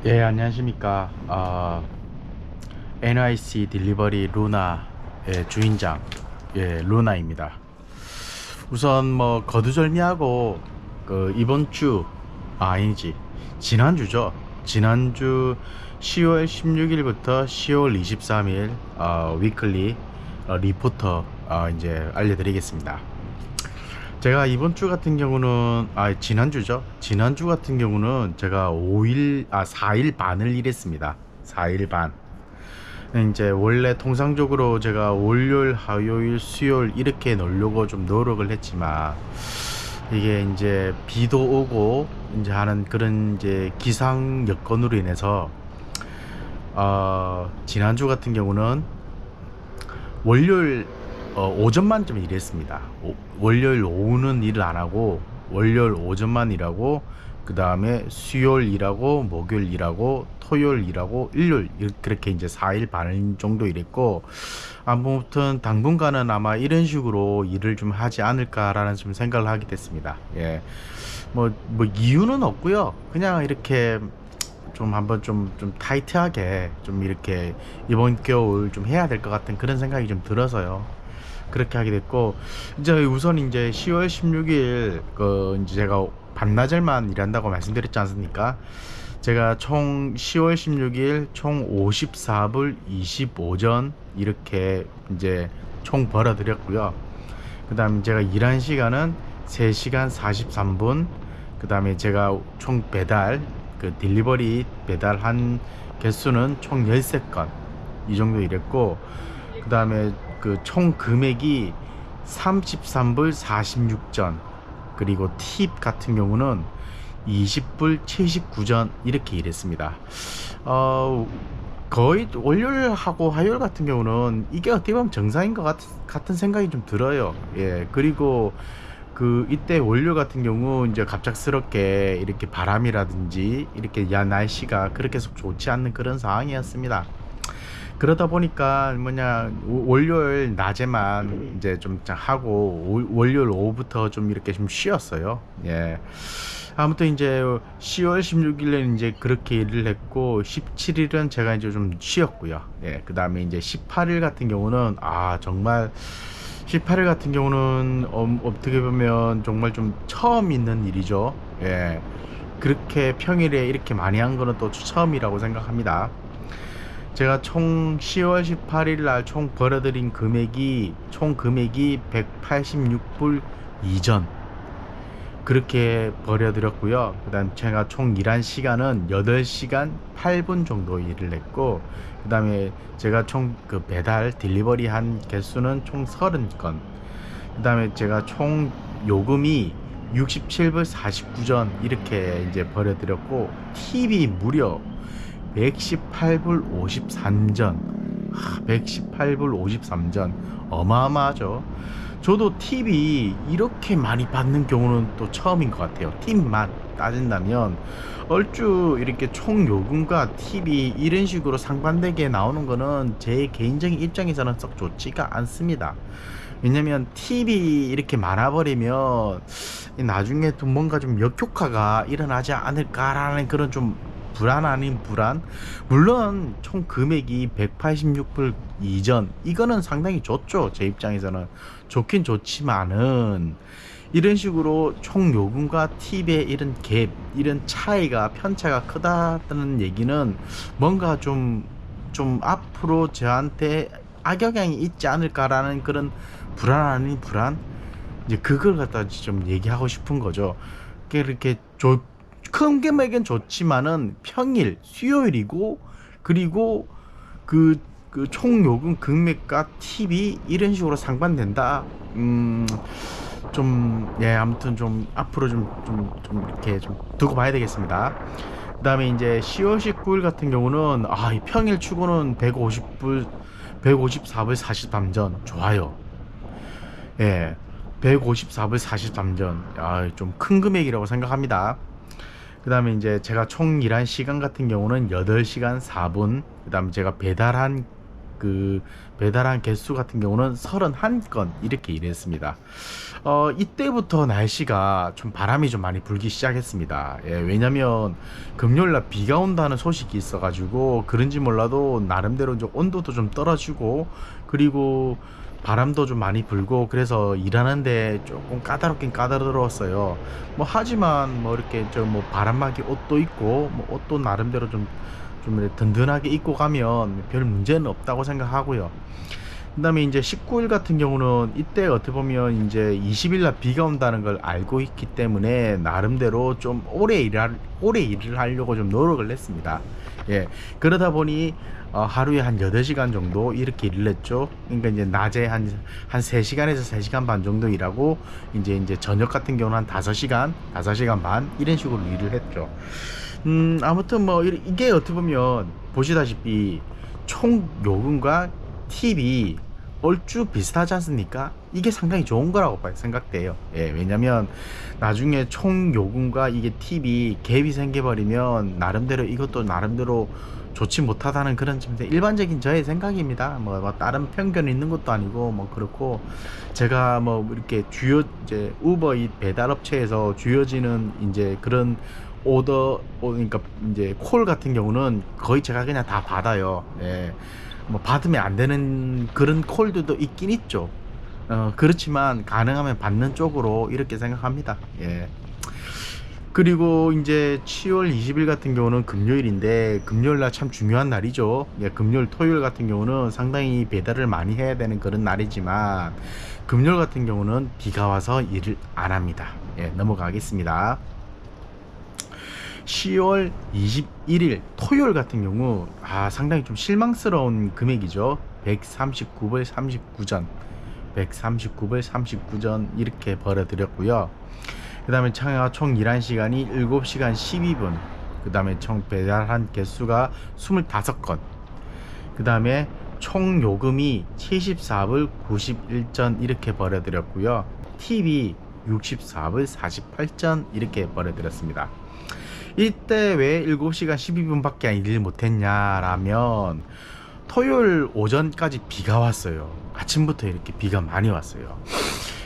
예, 안녕하십니까. NYC 딜리버리 루나의 주인장, 예, 루나입니다. 우선 뭐 거두절미하고 이번 주, 아니지, 지난주죠. 지난주 10월 16일부터 10월 23일 위클리 리포터 이제 알려드리겠습니다. 제가 이번 주 같은 경우는 지난주죠. 지난주 같은 경우는 제가 4일 반을 일했습니다. 4일 반. 이제 원래 통상적으로 제가 월요일, 화요일, 수요일 이렇게 넣으려고 좀 노력을 했지만 이게 이제 비도 오고 이제 하는 그런 이제 기상 여건으로 인해서 지난주 같은 경우는 월요일 오전만 좀 일했습니다. 월요일 오후는 일을 안 하고 월요일 오전만 일하고 그 다음에 수요일 일하고 목요일 일하고 토요일 일하고 일요일 그렇게 이제 4일 반 정도 일했고, 아무튼 당분간은 아마 이런 식으로 일을 좀 하지 않을까라는 좀 생각을 하게 됐습니다. 예, 뭐 이유는 없고요. 그냥 이렇게 좀 한번 좀 타이트하게 좀 이렇게 이번 겨울 좀 해야 될 것 같은 그런 생각이 좀 들어서요. 그렇게 하게 됐고, 이제 우선 이제 10월 16일 이제 제가 반나절만 일한다고 말씀드렸지 않습니까? 제가 총 10월 16일 총 54불 25전 이렇게 이제 총 벌어드렸고요. 그 다음에 제가 일한 시간은 3시간 43분. 그 다음에 제가 총 배달 딜리버리 배달한 개수는 총 13건 이 정도 일했고, 그 다음에 총 금액이 33불 46전, 그리고 팁 같은 경우는 20불 79전 이렇게 일했습니다. 거의 월요일하고 화요일 같은 경우는 이게 어떻게 보면 정상인 것 같은 생각이 좀 들어요. 예, 그리고 이때 월요일 같은 경우 이제 갑작스럽게 이렇게 바람이라든지 이렇게 날씨가 그렇게 속 좋지 않는 그런 상황이었습니다. 그러다 보니까 월요일 낮에만 이제 좀 하고 월요일 오후부터 좀 이렇게 좀 쉬었어요. 예. 아무튼 이제 10월 16일에 이제 그렇게 일을 했고, 17일은 제가 이제 좀 쉬었고요. 예. 그 다음에 이제 18일 같은 경우는 정말 18일 같은 경우는 어떻게 보면 정말 좀 처음 있는 일이죠. 예. 그렇게 평일에 이렇게 많이 한 거는 또 처음이라고 생각합니다. 제가 총 10월 18일 날 총 벌어들인 총 금액이 186불 이전 그렇게 벌어들였고요. 그 다음 제가 총 일한 시간은 8시간 8분 정도 일을 했고, 그 다음에 제가 총 배달 딜리버리 한 개수는 총 30건, 그 다음에 제가 총 요금이 67불 49전 이렇게 이제 벌어들였고, 팁이 무려 118불 53전. 118불 53전 어마어마하죠. 저도 팁이 이렇게 많이 받는 경우는 또 처음인 것 같아요. 팁만 따진다면 얼추 이렇게 총 요금과 팁이 이런 식으로 상반되게 나오는 거는 제 개인적인 입장에서는 썩 좋지가 않습니다. 왜냐면 팁이 이렇게 많아버리면 나중에 또 뭔가 좀 역효과가 일어나지 않을까라는 그런 좀 불안 아닌 불안. 물론 총 금액이 186불 이전 이거는 상당히 좋죠. 제 입장에서는 좋긴 좋지만은 이런 식으로 총 요금과 팁의 이런 갭, 이런 차이가 편차가 크다는 얘기는 뭔가 좀 앞으로 저한테 악영향이 있지 않을까라는 그런 불안 아닌 불안. 이제 그걸 갖다 좀 얘기하고 싶은 거죠. 이렇게 큰 금액은 좋지만은 평일 수요일이고, 그리고 총 요금 금액과 팁이 이런 식으로 상반된다. 예, 아무튼 좀 앞으로 좀 이렇게 좀 두고 봐야 되겠습니다. 그 다음에 이제 10월 19일 같은 경우는 이 평일 추고는 154불 43전 좋아요. 예, 154불 43전 좀 큰 금액이라고 생각합니다. 그 다음에 이제 제가 총 일한 시간 같은 경우는 8시간 4분. 그 다음에 제가 배달한 개수 같은 경우는 31건 이렇게 일했습니다. 이때부터 날씨가 좀 바람이 좀 많이 불기 시작했습니다. 예, 왜냐면 금요일날 비가 온다는 소식이 있어가지고 그런지 몰라도 나름대로 좀 온도도 좀 떨어지고 그리고 바람도 좀 많이 불고 그래서 일하는데 조금 까다롭긴 까다로웠어요. 뭐 하지만 뭐 이렇게 뭐 바람막이 옷도 있고 뭐 옷도 나름대로 좀 이렇게 든든하게 입고 가면 별 문제는 없다고 생각하고요. 그다음에 이제 19일 같은 경우는 이때 어떻게 보면 이제 20일 날 비가 온다는 걸 알고 있기 때문에 나름대로 좀 오래 일을 하려고 좀 노력을 했습니다. 예. 그러다 보니 하루에 한 8시간 정도 이렇게 일을 했죠. 그러니까 이제 낮에 한 3시간에서 3시간 반 정도 일하고 이제 저녁 같은 경우는 한 5시간, 5시간 반 이런 식으로 일을 했죠. 아무튼 뭐 이게 어떻게 보면 보시다시피 총 요금과 팁이 얼추 비슷하지 않습니까? 이게 상당히 좋은 거라고 생각돼요. 예, 왜냐면 나중에 총 요금과 이게 팁이 갭이 생겨버리면 나름대로 이것도 나름대로 좋지 못하다는 그런 좀 일반적인 저의 생각입니다. 뭐 다른 편견이 있는 것도 아니고 뭐 그렇고 제가 뭐 이렇게 이제 우버이 배달업체에서 주어지는 이제 그런 그러니까 이제 콜 같은 경우는 거의 제가 그냥 다 받아요. 예. 뭐 받으면 안 되는 그런 콜들도 있긴 있죠. 그렇지만 가능하면 받는 쪽으로 이렇게 생각합니다. 예. 그리고 이제 10월 20일 같은 경우는 금요일인데 금요일 날 참 중요한 날이죠. 예, 금요일 토요일 같은 경우는 상당히 배달을 많이 해야 되는 그런 날이지만 금요일 같은 경우는 비가 와서 일을 안 합니다. 예, 넘어가겠습니다. 10월 21일 토요일 같은 경우 상당히 좀 실망스러운 금액이죠. 139불 39전 139불 39전 이렇게 벌어드렸고요. 그 다음에 총 일한 시간이 7시간 12분, 그 다음에 총 배달한 개수가 25건, 그 다음에 총 요금이 74불 91전 이렇게 벌어드렸고요. 팁이 64불 48전 이렇게 벌어드렸습니다. 이때 왜 7시간 12분밖에 일을 못했냐라면 토요일 오전까지 비가 왔어요. 아침부터 이렇게 비가 많이 왔어요.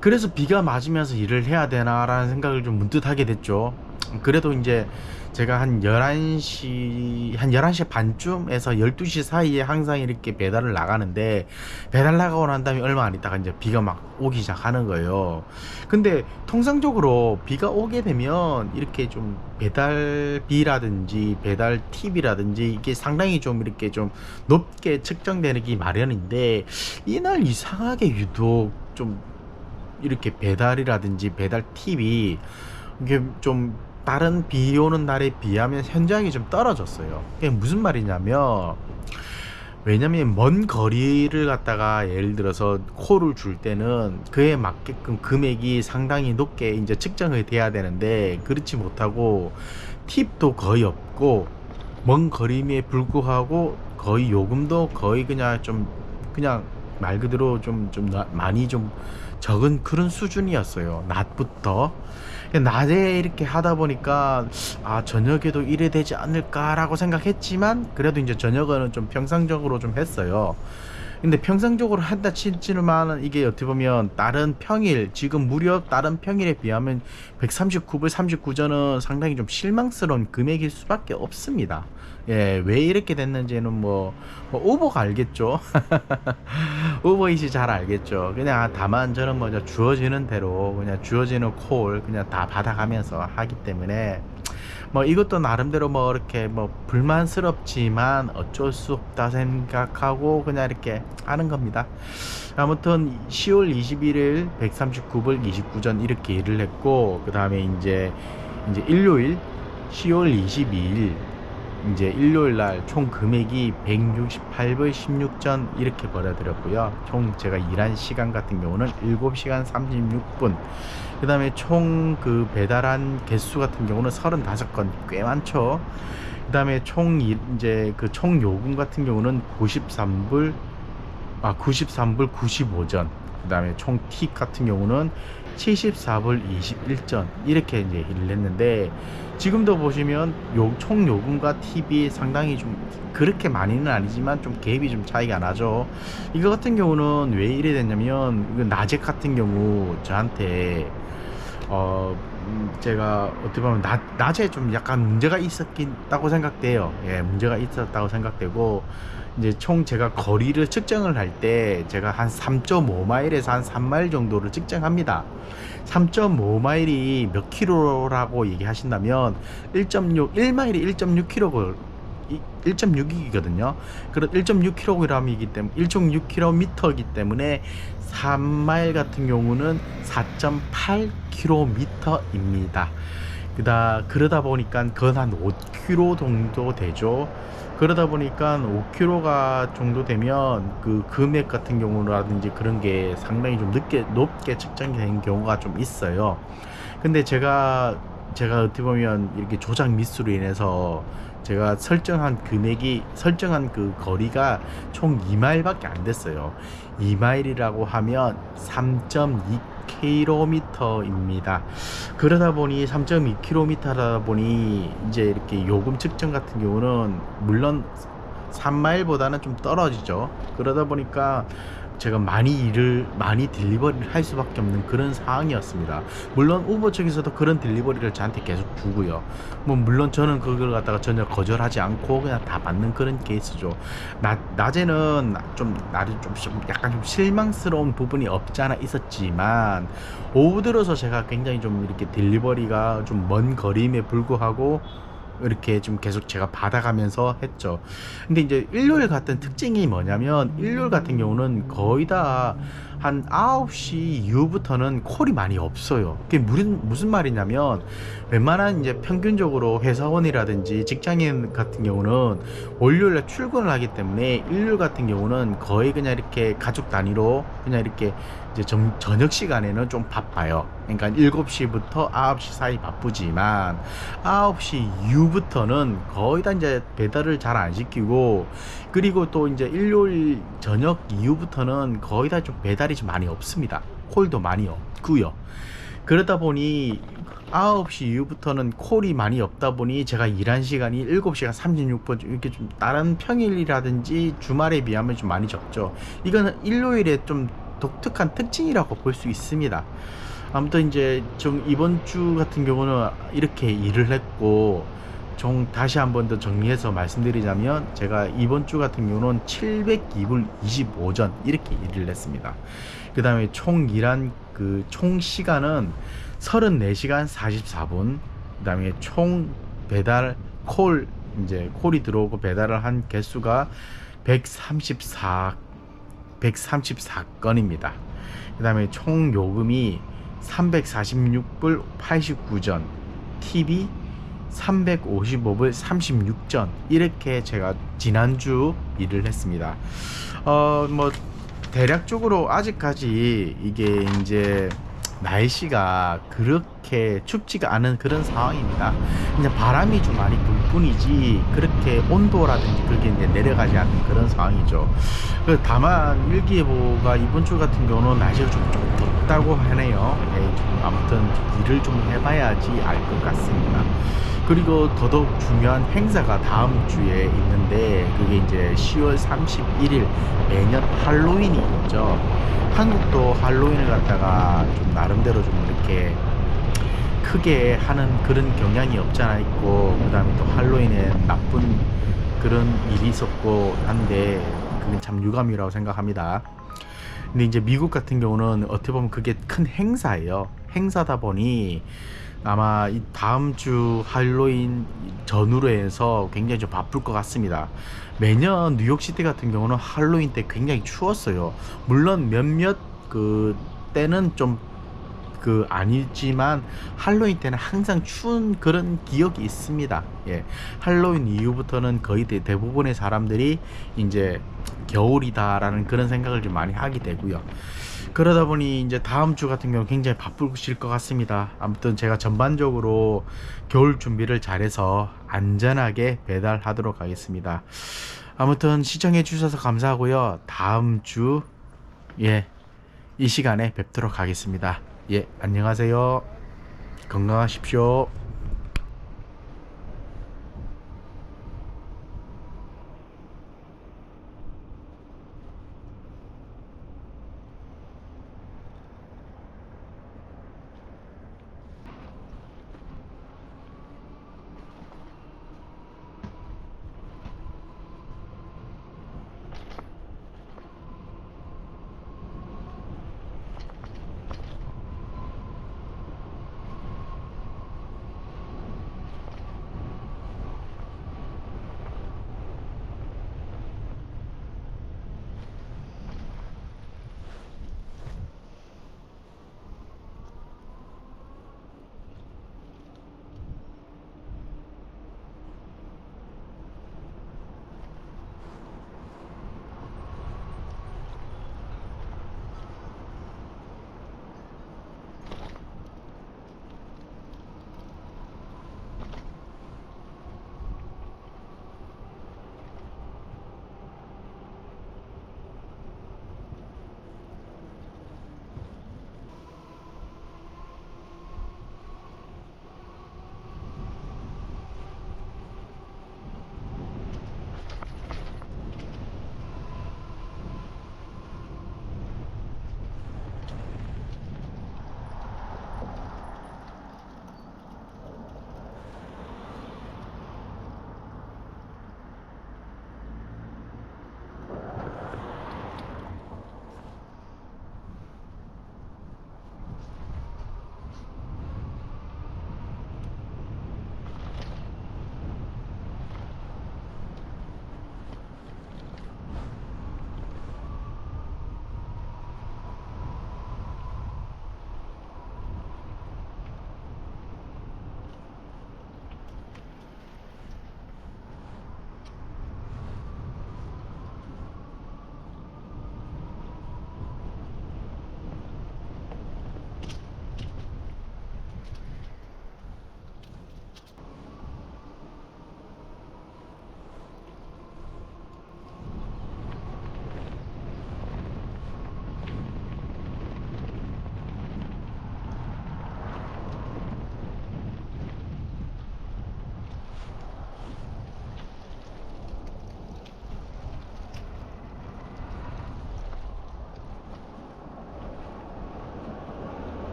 그래서 비가 맞으면서 일을 해야 되나라는 생각을 좀 문득 하게 됐죠. 그래도 이제 제가 한 11시 반쯤에서 12시 사이에 항상 이렇게 배달을 나가는데 배달 나가고 난 다음에 얼마 안 있다가 이제 비가 막 오기 시작하는 거예요. 근데 통상적으로 비가 오게 되면 이렇게 좀 배달비라든지 배달 팁이라든지 이게 상당히 좀 이렇게 좀 높게 측정되기 마련인데 이날 이상하게 유독 좀 이렇게 배달이라든지 배달 팁이 이게 좀 다른 비 오는 날에 비하면 현저하게 좀 떨어졌어요. 그게 무슨 말이냐면 왜냐면 먼 거리를 갖다가 예를 들어서 콜을 줄 때는 그에 맞게끔 금액이 상당히 높게 이제 측정이 돼야 되는데 그렇지 못하고 팁도 거의 없고 먼 거리임에 불구하고 거의 요금도 거의 그냥 말 그대로 많이 좀 적은 그런 수준이었어요. 낮부터. 낮에 이렇게 하다 보니까 저녁에도 이래 되지 않을까라고 생각했지만 그래도 이제 저녁은 좀 평상적으로 좀 했어요. 근데 평상적으로 한다 치지만 이게 어떻게 보면 다른 평일 지금 무려 다른 평일에 비하면 139불 39전은 상당히 좀 실망스러운 금액일 수밖에 없습니다. 예, 왜 이렇게 됐는지는 뭐 우버가 알겠죠. 우버이시 잘 알겠죠. 그냥 다만 저는 뭐 주어지는 대로 그냥 주어지는 콜 그냥 다 받아가면서 하기 때문에 뭐 이것도 나름대로 뭐 이렇게 뭐 불만스럽지만 어쩔 수 없다 생각하고 그냥 이렇게 하는 겁니다. 아무튼 10월 21일 139불 29전 이렇게 일을 했고 그 다음에 이제 일요일 10월 22일 이제 일요일 날 총 금액이 168불 16전 이렇게 벌어들였고요. 총 제가 일한 시간 같은 경우는 7시간 36분. 그 다음에 총 그 배달한 개수 같은 경우는 35건, 꽤 많죠. 그 다음에 총 요금 같은 경우는 93불 95전. 그 다음에 총 팁 같은 경우는 74불 21전 이렇게 이제 일을 했는데, 지금도 보시면 총 요금과 팁이 상당히 좀 그렇게 많이는 아니지만 좀 갭이 좀 차이가 나죠. 이거 같은 경우는 왜 이래 됐냐면, 이거 낮에 같은 경우 저한테 제가 어떻게 보면 낮에 좀 약간 문제가 있었다고 생각돼요. 예, 문제가 있었다고 생각되고, 이제 총 제가 거리를 측정을 할 때 제가 한 3.5마일에서 한 3마일 정도를 측정합니다. 3.5마일이 몇 킬로라고 얘기하신다면 1.6마일이 1.6킬로고 1.6이거든요. 그런 1.6kg이기 때문에 1.6km이기 때문에 3마일 같은 경우는 4.8km입니다. 그러다 보니까 그건 한 5km 정도 되죠. 그러다 보니까 5km가 정도 되면 그 금액 같은 경우라든지 그런 게 상당히 좀 높게 측정이 되는 경우가 좀 있어요. 근데 제가 어떻게 보면 이렇게 조작 미스로 인해서 제가 설정한 그 거리가 총 2마일밖에 안 됐어요. 2마일이라고 하면 3.2km입니다. 그러다 보니 3.2km다 보니 이제 이렇게 요금 측정 같은 경우는 물론 3마일보다는 좀 떨어지죠. 그러다 보니까 제가 많이 딜리버리를 할 수밖에 없는 그런 상황이었습니다. 물론 우버 측에서도 그런 딜리버리를 저한테 계속 주고요. 뭐 물론 저는 그걸 갖다가 전혀 거절하지 않고 그냥 다 받는 그런 케이스죠. 낮에는 좀 약간 좀 실망스러운 부분이 없지 않아 있었지만, 오후 들어서 제가 굉장히 좀 이렇게 딜리버리가 좀 먼 거리임에 불구하고 이렇게 좀 계속 제가 받아가면서 했죠. 근데 이제 일요일 같은 특징이 뭐냐면, 일요일 같은 경우는 거의 다 한 9시 이후부터는 콜이 많이 없어요. 그게 무슨 말이냐면, 웬만한 이제 평균적으로 회사원이라든지 직장인 같은 경우는 월요일에 출근을 하기 때문에 일요일 같은 경우는 거의 그냥 이렇게 가족 단위로 그냥 이렇게 이제 저녁 시간에는 좀 바빠요. 그러니까 7시부터 9시 사이 바쁘지만 9시 이후부터는 거의 다 이제 배달을 잘 안 시키고, 그리고 또 이제 일요일 저녁 이후부터는 거의 다 좀 배달이 좀 많이 없습니다. 콜도 많이 없고요. 그러다 보니 9시 이후부터는 콜이 많이 없다 보니 제가 일한 시간이 7시간 36분, 이렇게 좀 다른 평일이라든지 주말에 비하면 좀 많이 적죠. 이거는 일요일에 좀 독특한 특징이라고 볼 수 있습니다. 아무튼 이제 좀 이번 주 같은 경우는 이렇게 일을 했고, 다시 한번 더 정리해서 말씀드리자면, 제가 이번 주 같은 경우는 702불 25전 이렇게 일을 했습니다. 그 다음에 총 일한 총 시간은 34시간 44분. 그 다음에 총 배달 콜이 들어오고 배달을 한 개수가 134건입니다. 그 다음에 총 요금이 346불 89전, 팁이 355불 36전 이렇게 제가 지난주 일을 했습니다. 뭐 대략적으로 아직까지 이게 이제 날씨가 그렇게 춥지가 않은 그런 상황입니다. 그냥 바람이 좀 많이 불 뿐이지 그렇게 온도라든지 그게 이제 내려가지 않는 그런 상황이죠. 다만 일기예보가 이번 주 같은 경우는 날씨가 좀 덥다고 하네요. 아무튼 일을 좀 해봐야지 알 것 같습니다. 그리고 더더욱 중요한 행사가 다음 주에 있는데, 그게 이제 10월 31일 매년 할로윈이 있죠. 한국도 할로윈을 갖다가 좀 나름대로 좀 이렇게 크게 하는 그런 경향이 없지 않아 있고, 그 다음에 또 할로윈에 나쁜 그런 일이 있었고 한데, 그게 참 유감이라고 생각합니다. 근데 이제 미국 같은 경우는 어떻게 보면 그게 큰 행사예요. 행사다 보니 아마 이 다음 주 할로윈 전후로 해서 굉장히 좀 바쁠 것 같습니다. 매년 뉴욕시티 같은 경우는 할로윈 때 굉장히 추웠어요. 물론 몇몇 때는 좀 아니지만 할로윈 때는 항상 추운 그런 기억이 있습니다. 할로윈 이후부터는 거의 대부분의 사람들이 이제 겨울이다라는 그런 생각을 좀 많이 하게 되고요. 그러다 보니 이제 다음 주 같은 경우 굉장히 바쁘실 것 같습니다. 아무튼 제가 전반적으로 겨울 준비를 잘해서 안전하게 배달하도록 하겠습니다. 아무튼 시청해 주셔서 감사하고요. 다음 주 이 시간에 뵙도록 하겠습니다. 예, 안녕하세요. 건강하십시오.